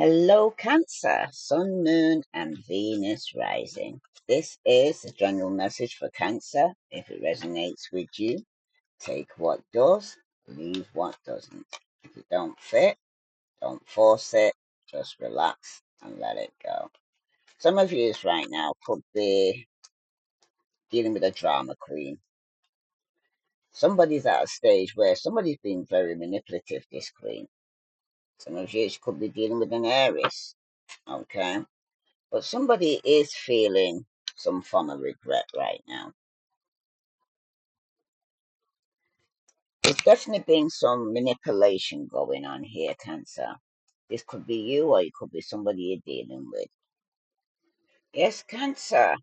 Hello, Cancer, Sun, Moon, and Venus rising. This is a general message for Cancer. If it resonates with you, take what does, leave what doesn't. If it don't fit, don't force it, just relax and let it go. Some of you right now could be dealing with a drama queen. Somebody's at a stage where somebody's being very manipulative, this queen. Some of you could be dealing with an Aries, okay? But somebody is feeling some form of regret right now. There's definitely been some manipulation going on here, Cancer. This could be you or it could be somebody you're dealing with. Yes, Cancer.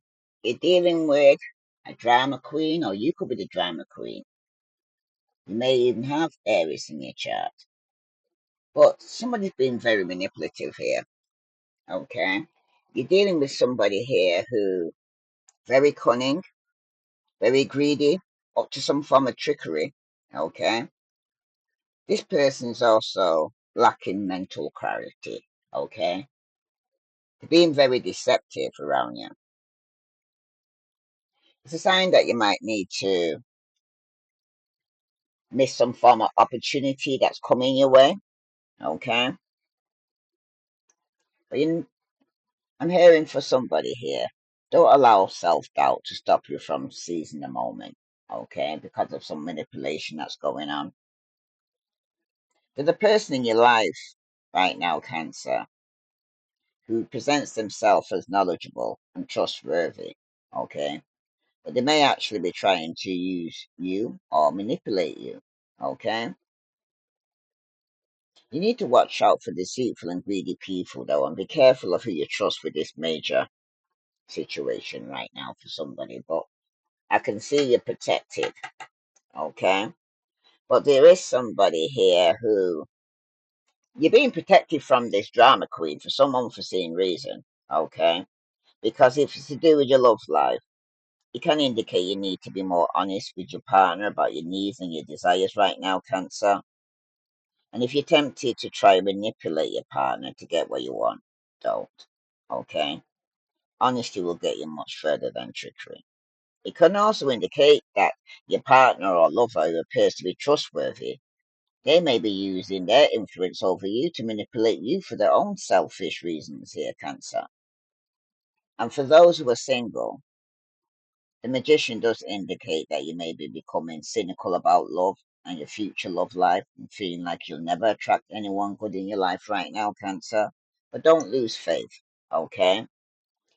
You're dealing with a drama queen or you could be the drama queen. You may even have Aries in your chart. But somebody's been very manipulative here, okay? You're dealing with somebody here who very cunning, very greedy, up to some form of trickery, okay? This person's also lacking mental clarity, okay? They're being very deceptive around you. It's a sign that you might need to miss some form of opportunity that's coming your way, okay? But I'm hearing for somebody here. Don't allow self-doubt to stop you from seizing the moment, okay? Because of some manipulation that's going on. There's a person in your life right now, Cancer, who presents themselves as knowledgeable and trustworthy, okay? But they may actually be trying to use you or manipulate you, okay? You need to watch out for deceitful and greedy people, though, and be careful of who you trust with this major situation right now for somebody. But I can see you're protected, okay? But there is somebody here who you're being protected from this drama queen for some unforeseen reason, okay? Because if it's to do with your love life, it can indicate you need to be more honest with your partner about your needs and your desires right now, Cancer. And if you're tempted to try and manipulate your partner to get what you want, don't. Okay? Honesty will get you much further than trickery. It can also indicate that your partner or lover who appears to be trustworthy, they may be using their influence over you to manipulate you for their own selfish reasons here, Cancer. And for those who are single, the magician does indicate that you may be becoming cynical about love and your future love life and feeling like you'll never attract anyone good in your life right now, Cancer. But don't lose faith, okay?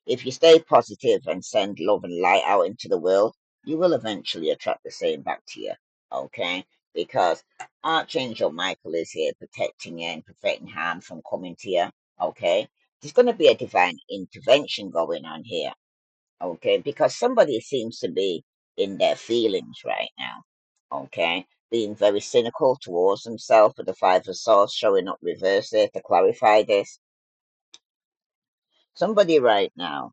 If you stay positive and send love and light out into the world, you will eventually attract the same back to you, okay? Because Archangel Michael is here protecting you and preventing harm from coming to you, okay? There's going to be a divine intervention going on here, okay? Because somebody seems to be in their feelings right now, okay? Being very cynical towards themselves with the Five of Swords showing up reverse here to clarify this. Somebody right now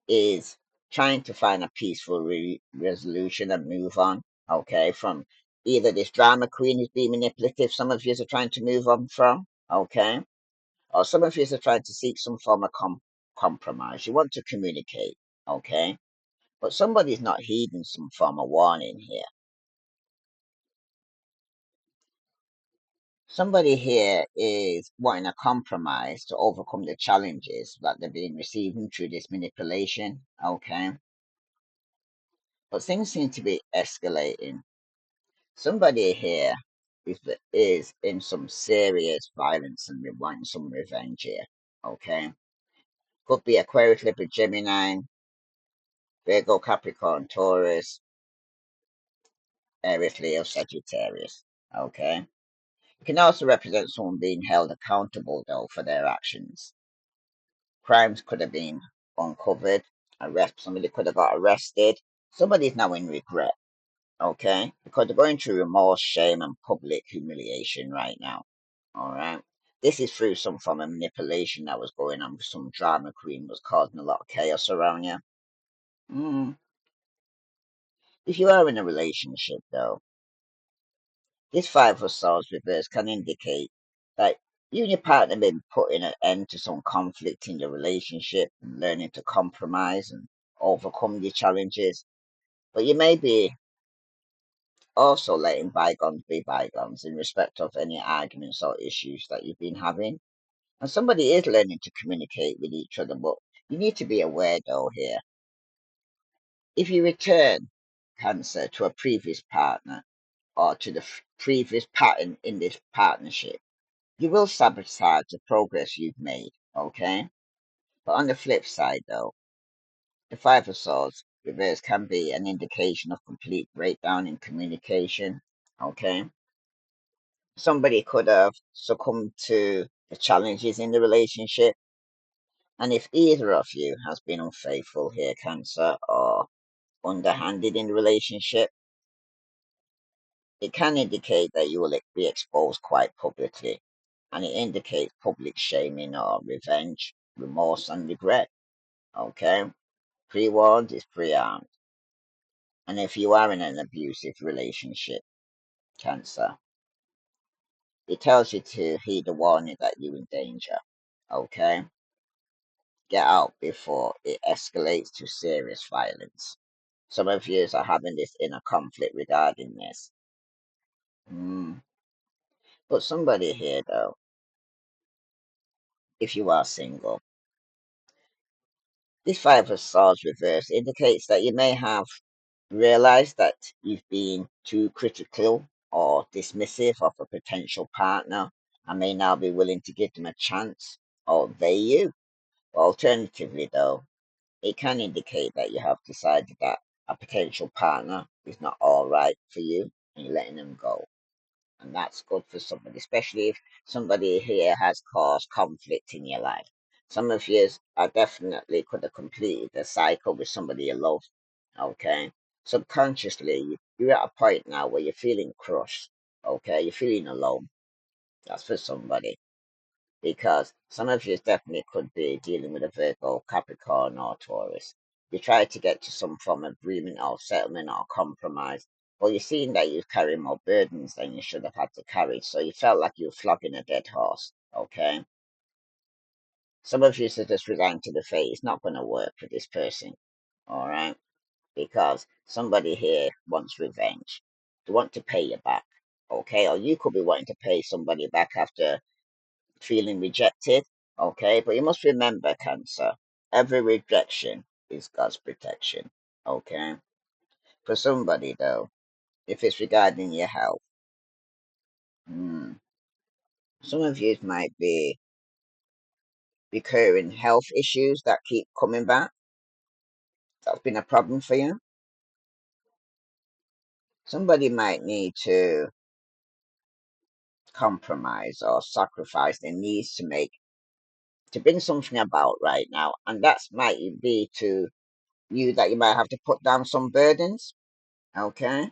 is trying to find a peaceful resolution and move on, okay, from either this drama queen who's being manipulative, some of you are trying to move on from, okay, or some of you are trying to seek some form of compromise. You want to communicate, okay? But somebody's not heeding some form of warning here. Somebody here is wanting a compromise to overcome the challenges that they've been receiving through this manipulation. Okay. But things seem to be escalating. Somebody here is in some serious violence and wanting some revenge here. Okay. Could be Aquarius, Libra, Gemini, Virgo, Capricorn, Taurus, Aries, Leo, Sagittarius. Okay. It can also represent someone being held accountable, though, for their actions. Crimes could have been uncovered, somebody could have got arrested. Somebody's now in regret, okay? Because they're going through remorse, shame, and public humiliation right now, all right? This is through some form of manipulation that was going on. Some drama queen was causing a lot of chaos around you. Mm. If you are in a relationship, though, this Five of Swords reverse can indicate that You and your partner may be putting an end to some conflict in your relationship and learning to compromise and overcome your challenges. But you may be also letting bygones be bygones in respect of any arguments or issues that you've been having. And somebody is learning to communicate with each other, but you need to be aware though here. If you return Cancer to a previous partner or to the previous pattern in this partnership, you will sabotage the progress you've made, okay? But on the flip side though, the Five of Swords reverse can be an indication of complete breakdown in communication, okay? Somebody could have succumbed to the challenges in the relationship. And if either of you has been unfaithful here, Cancer, or underhanded in the relationship, it can indicate that you will be exposed quite publicly. And it indicates public shaming or revenge, remorse, and regret. Okay? Pre warned is pre armed. And if you are in an abusive relationship, Cancer, it tells you to heed the warning that you're in danger. Okay? Get out before it escalates to serious violence. Some of you are having this inner conflict regarding this. Mm. But somebody here, though, if you are single, this Five of Swords reverse indicates that you may have realized that you've been too critical or dismissive of a potential partner and may now be willing to give them a chance, or they you. Alternatively, though, it can indicate that you have decided that a potential partner is not all right for you and you're letting them go. And that's good for somebody, especially if somebody here has caused conflict in your life. Some of you are definitely could have completed the cycle with somebody you love. Okay. Subconsciously, you're at a point now where you're feeling crushed. Okay. You're feeling alone. That's for somebody because some of you definitely could be dealing with a Virgo, Capricorn, or Taurus. You try to get to some form of agreement or settlement or compromise, but you're seeing that you're carrying more burdens than you should have had to carry, so you felt like you were flogging a dead horse. Okay? Some of you should just resign to the fate. It's not going to work for this person. All right? Because somebody here wants revenge. They want to pay you back. Okay? Or you could be wanting to pay somebody back after feeling rejected. Okay, but you must remember, Cancer, every rejection is God's protection. Okay, for somebody though, if it's regarding your health, hmm, some of you might be recurring health issues that keep coming back. That's been a problem for you. Somebody might need to compromise or sacrifice their needs to make to bring something about right now, and that's might be to you that you might have to put down some burdens. Okay,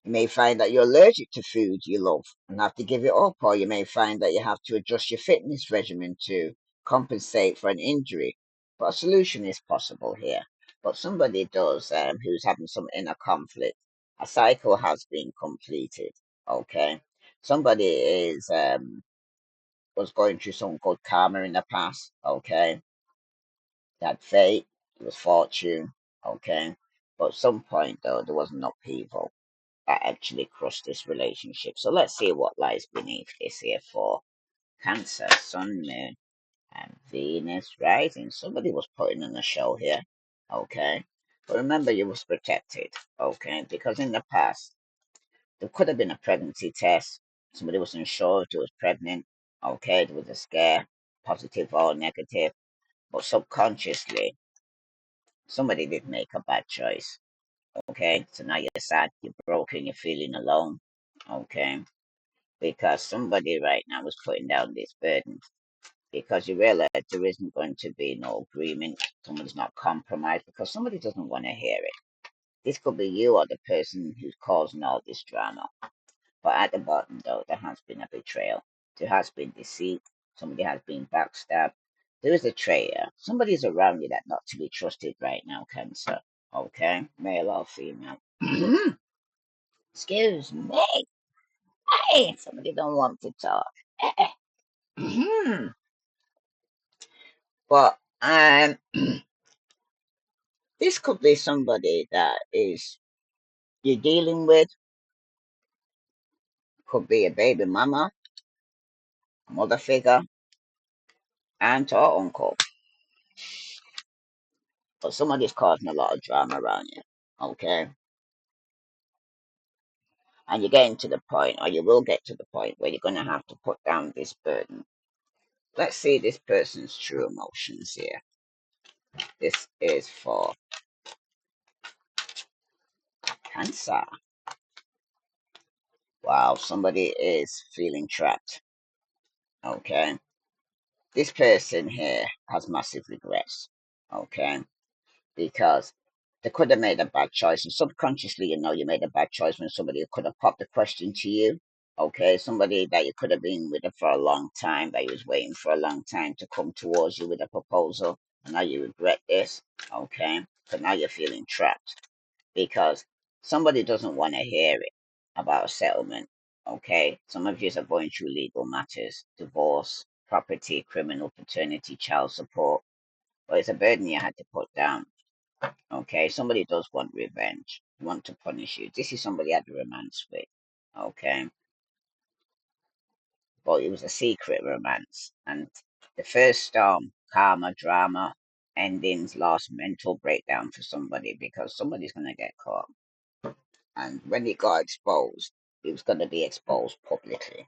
you may find that you're allergic to foods you love and have to give it up, or you may find that you have to adjust your fitness regimen to compensate for an injury. But a solution is possible here. But somebody does who's having some inner conflict. A cycle has been completed. Okay, somebody is was going through some good karma in the past. Okay, they had fate, it was fortune. Okay, but at some point though, there was an upheaval that actually crushed this relationship. So let's see what lies beneath this here for Cancer, Sun, Moon, and Venus rising. Somebody was putting on a show here, okay? But remember, you was protected, okay? Because in the past, there could have been a pregnancy test. Somebody wasn't sure if they was pregnant, okay? There was a scare, positive or negative. But subconsciously, somebody did make a bad choice, okay? So now you're sad, you're broken, you're feeling alone, okay? Because somebody right now is putting down this burden because you realize there isn't going to be no agreement, someone's not compromised because somebody doesn't want to hear it. This could be you or the person who's causing all this drama. But at the bottom, though, there has been a betrayal. There has been deceit. Somebody has been backstabbed. There is a traitor. Somebody's around you that not to be trusted right now, Cancer. Okay? Male or female. Excuse me. Hey, somebody don't want to talk. But this could be somebody that is you're dealing with, could be a baby mama, mother figure, aunt or uncle. But somebody's causing a lot of drama around you. Okay. And you're getting to the point, or you will get to the point where you're gonna have to put down this burden. Let's see this person's true emotions here. This is for Cancer. Wow, somebody is feeling trapped. Okay. This person here has massive regrets. Okay. Because they could have made a bad choice, and subconsciously, you know, you made a bad choice when somebody could have popped the question to you. Okay. Somebody that you could have been with for a long time, that you was waiting for a long time to come towards you with a proposal. And now you regret this. Okay. So now you're feeling trapped because somebody doesn't want to hear it about a settlement. Okay, some of you are going through legal matters, divorce, property, criminal, paternity, child support, but it's a burden you had to put down. Okay, somebody does want revenge, want to punish you. This is somebody you had a romance with. Okay, but it was a secret romance, and the first storm, karma, drama, endings, loss, mental breakdown for somebody because somebody's gonna get caught. And when it got exposed, it was going to be exposed publicly.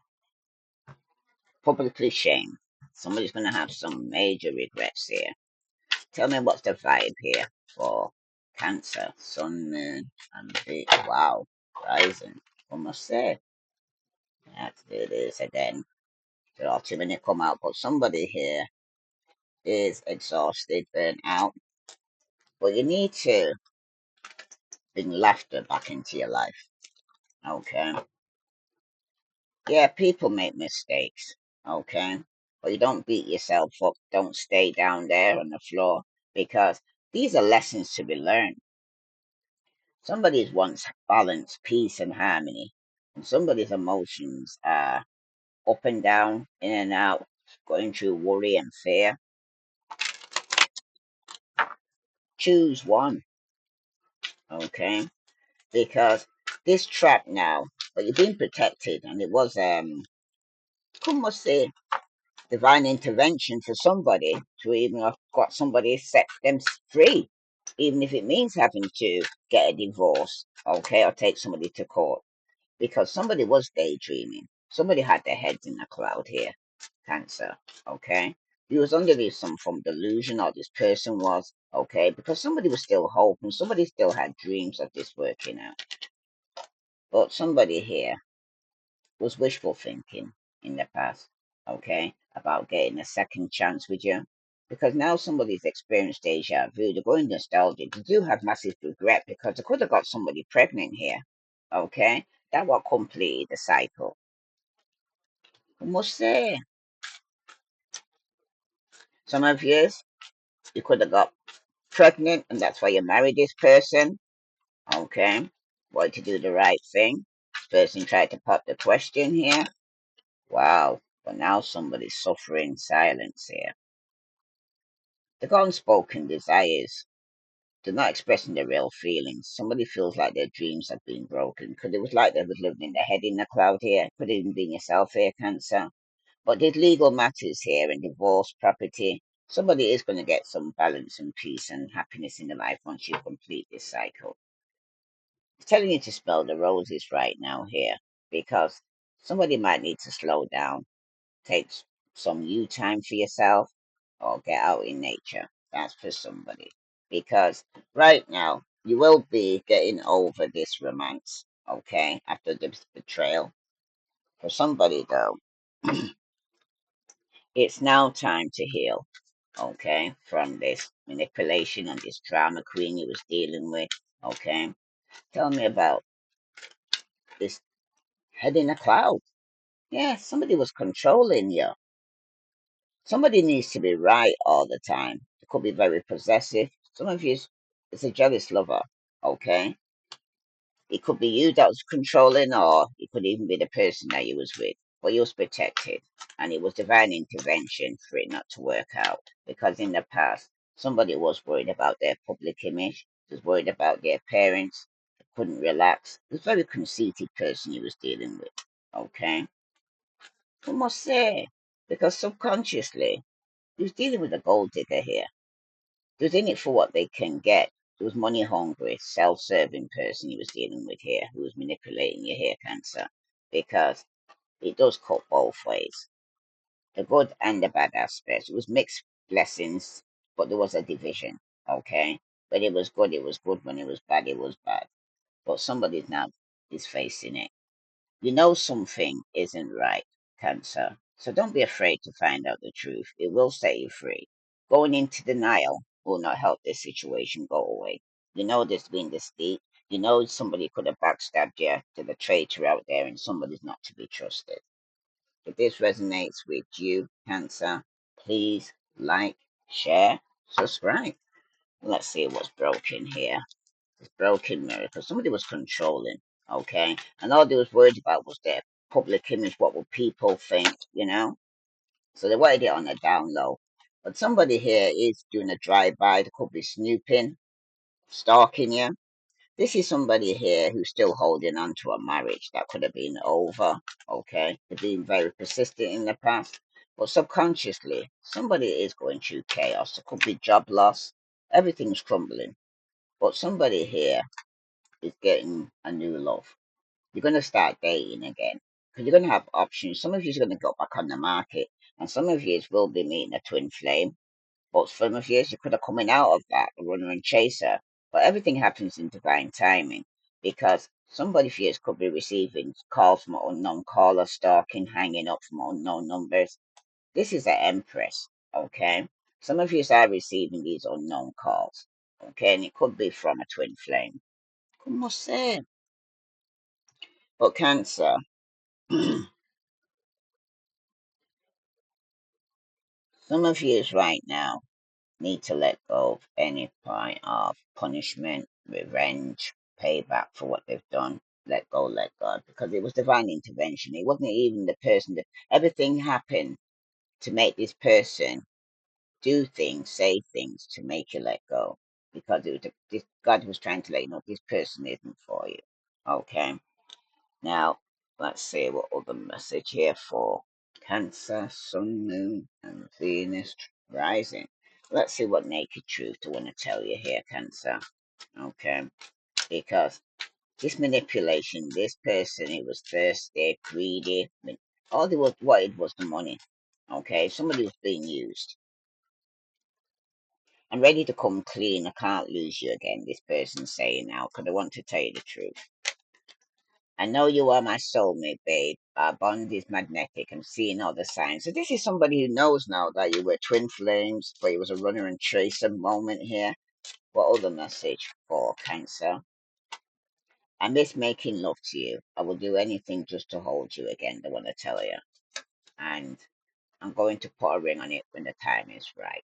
Publicly shamed. Somebody's going to have some major regrets here. Tell me what's the vibe here for Cancer, Sun, Moon, and the wow, Rising. What must say? Let's do this again. There are too many come out, but somebody here is exhausted, burnt out. But you need to bring laughter back into your life. Okay. Yeah, people make mistakes, okay? But you don't beat yourself up. Don't stay down there on the floor because these are lessons to be learned. Somebody wants balance, peace, and harmony. And somebody's emotions are up and down, in and out, going through worry and fear. Choose one, okay? Because this trap now, but you've been protected, and it was, come must say, divine intervention for somebody to even have got somebody set them free, even if it means having to get a divorce, okay, or take somebody to court, because somebody was daydreaming. Somebody had their heads in a cloud here, Cancer, okay? He was under this some from delusion, or this person was, okay, because somebody was still hoping, somebody still had dreams of this working out. But somebody here was wishful thinking in the past, okay, about getting a second chance with you. Because now somebody's experienced deja vu, they're going nostalgic. They do have massive regret because they could have got somebody pregnant here, okay? That what completed the cycle. I must say, some of you could have got pregnant and that's why you married this person, okay? Wanted to do the right thing. This person tried to pop the question here. Wow, but now somebody's suffering silence here. The unspoken desires. They're not expressing their real feelings. Somebody feels like their dreams have been broken because it was like they was living in their head in the cloud here. Could even be yourself here, Cancer. But there's legal matters here and divorce, property. Somebody is going to get some balance and peace and happiness in their life once you complete this cycle. It's telling you to spell the roses right now here because somebody might need to slow down, take some you time for yourself, or get out in nature. That's for somebody. Because right now, you will be getting over this romance, okay, after this betrayal. For somebody, though, it's now time to heal, okay, from this manipulation and this drama queen you was dealing with, okay? Tell me about this head in a cloud. Yeah, somebody was controlling you. Somebody needs to be right all the time. It could be very possessive. Some of you is a jealous lover, okay? It could be you that was controlling, or it could even be the person that you was with. but you was protected. And it was divine intervention for it not to work out. Because in the past, somebody was worried about their public image, was worried about their parents, couldn't relax. It was a very conceited person you was dealing with. Okay? I must say, because subconsciously, he was dealing with a gold digger here. He was in it for what they can get. It was money hungry, self serving person he was dealing with here who was manipulating your hair cancer. Because it does cut both ways, the good and the bad aspects. It was mixed blessings, but there was a division. Okay? When it was good, it was good. When it was bad, it was bad. But somebody now is facing it. You know something isn't right, Cancer. So don't be afraid to find out the truth. It will set you free. Going into denial will not help this situation go away. You know there's been this deep. You know somebody could have backstabbed you to the traitor out there, and somebody's not to be trusted. If this resonates with you, Cancer, please like, share, subscribe. Let's see what's broken here. It's broken mirror because somebody was controlling, okay? And all they was worried about was their public image. What would people think, you know? So they wanted it on a down low. But somebody here is doing a drive-by. They could be snooping, stalking you. This is somebody here who's still holding on to a marriage that could have been over, okay? They've been very persistent in the past. But subconsciously, somebody is going through chaos. It could be job loss. Everything's crumbling. But somebody here is getting a new love. You're going to start dating again because you're going to have options. Some of you are going to go back on the market, and some of you will be meeting a twin flame. But some of you could have coming out of that a runner and chaser. But everything happens in divine timing because somebody of you could be receiving calls from an unknown caller, stalking, hanging up from unknown numbers. This is an empress, okay? Some of you are receiving these unknown calls, okay? And it could be from a twin flame. Como say? But Cancer, some of you right now need to let go of any kind of punishment, revenge, payback for what they've done. Let go, let God, because it was divine intervention. It wasn't even the person that everything happened to make this person do things, say things to make you let go. Because it was this God was trying to let you know this person isn't for you. Okay. Now, let's see what other message here for Cancer, Sun, Moon, and Venus rising. Let's see what naked truth I want to tell you here, Cancer. Okay, because this manipulation, this person, it was thirsty, greedy. All they wanted was the money. Okay, somebody was being used. I'm ready to come clean. I can't lose you again. This person's saying now, because I want to tell you the truth. I know you are my soulmate, babe. Our bond is magnetic. I'm seeing all the signs. So this is somebody who knows now that you were twin flames, but it was a runner and tracer moment here. What other message for Cancer? I miss making love to you. I will do anything just to hold you again, I want to tell you. And I'm going to put a ring on it when the time is right.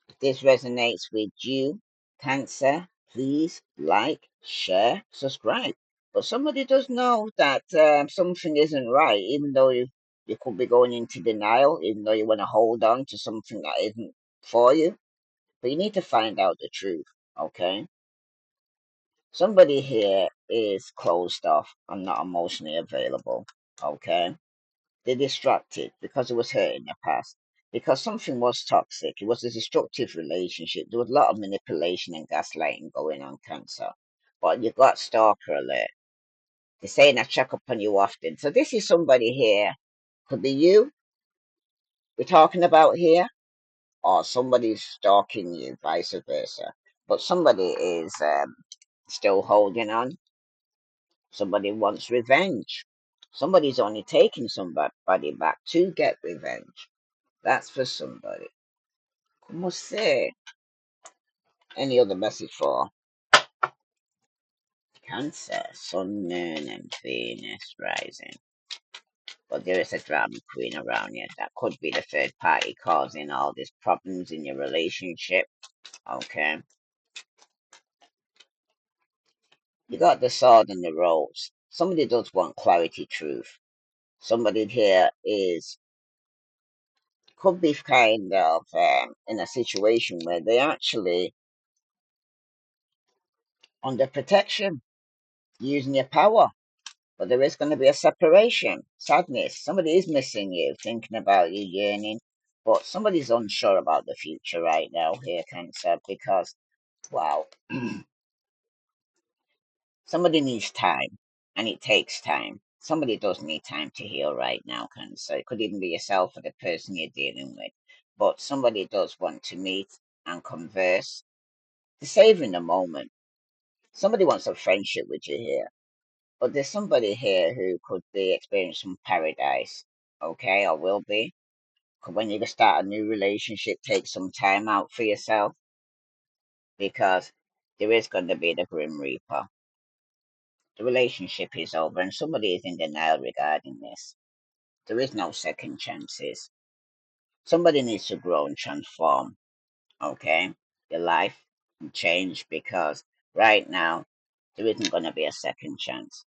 If this resonates with you, Cancer, please like, share, subscribe. But somebody does know that something isn't right, even though you could be going into denial, even though you want to hold on to something that isn't for you. But you need to find out the truth, okay? Somebody here is closed off and not emotionally available, okay? They're distracted because it was hurt in the past. Because something was toxic. It was a destructive relationship. There was a lot of manipulation and gaslighting going on, Cancer. But you got stalker alert. They're saying I check up on you often. So this is somebody here. Could be you we're talking about here, or somebody's stalking you, vice versa. But somebody is still holding on. Somebody wants revenge. Somebody's only taking somebody back to get revenge. That's for somebody. Como say? Any other message for Cancer, Sun, Moon, and Venus rising? But there is a drama queen around you. That could be the third party causing all these problems in your relationship. Okay. You got the sword and the rose. Somebody does want clarity, truth. Somebody here is could be kind of in a situation where they actually under protection, using your power. But there is going to be a separation, sadness. Somebody is missing you, thinking about you, yearning. But somebody's unsure about the future right now here, Cancer, because, wow, somebody needs time, and it takes time. Somebody does need time to heal right now, Cancer. It could even be yourself or the person you're dealing with. But somebody does want to meet and converse to save in the moment. Somebody wants a friendship with you here. But there's somebody here who could be experiencing paradise, okay, or will be. 'Cause when you start a new relationship, take some time out for yourself because there is going to be the Grim Reaper. The relationship is over, and somebody is in denial regarding this. There is no second chances. Somebody needs to grow and transform, okay? Your life can change because right now there isn't going to be a second chance.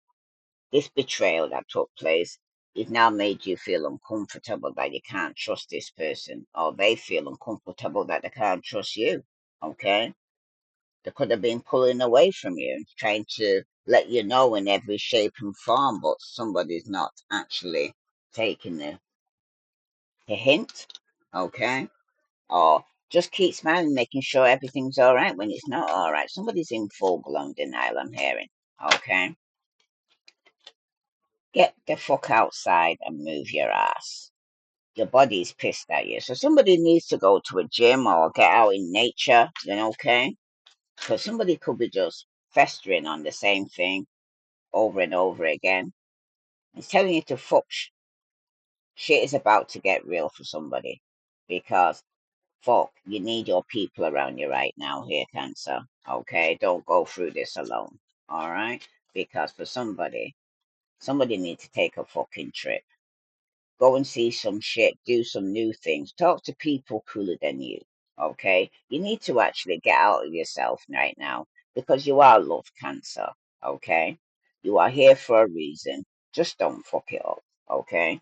This betrayal that took place, it now made you feel uncomfortable that you can't trust this person, or they feel uncomfortable that they can't trust you. Okay? They could have been pulling away from you, trying to let you know in every shape and form, but somebody's not actually taking the hint. Okay? Or just keep smiling, making sure everything's all right when it's not all right. Somebody's in full blown denial, I'm hearing. Okay? Get the fuck outside and move your ass. Your body's pissed at you. So somebody needs to go to a gym or get out in nature, okay? Because somebody could be just festering on the same thing over and over again. It's telling you to fuck. Shit is about to get real for somebody. Because, fuck, you need your people around you right now here, Cancer. Okay? Don't go through this alone. Alright? Because for somebody needs to take a fucking trip. Go and see some shit, do some new things, talk to people cooler than you. Okay? You need to actually get out of yourself right now because you are love cancer. Okay? You are here for a reason. Just don't fuck it up. Okay?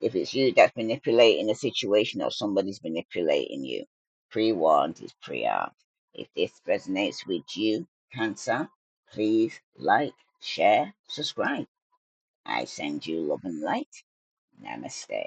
If it's you that's manipulating the situation or somebody's manipulating you, pre warned is pre armed. If this resonates with you, Cancer, please like, share, subscribe. I send you love and light. Namaste.